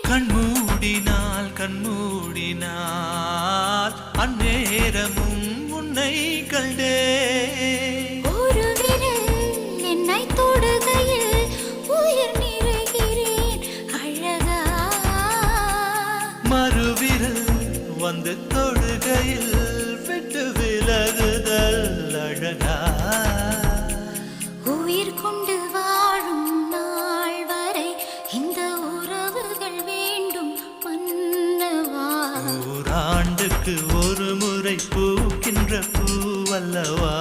கண்மூடினால் அந்நேரமும் உன்னை கண்டே ஒரு விரல் என்னை தொடுகையில் உயிர் நிறைகிறேன் அழகா மறுவிரல் வந்து தொடுகையில் விட்டு விலகுதல் அழகா உயிர் கொண்டு வாழும் நாள் வரை இந்த உறவுகள் வேண்டும் மன்னவா ஓராண்டுக்கு ஒரு முறை பூக்கின்ற பூவல்லவா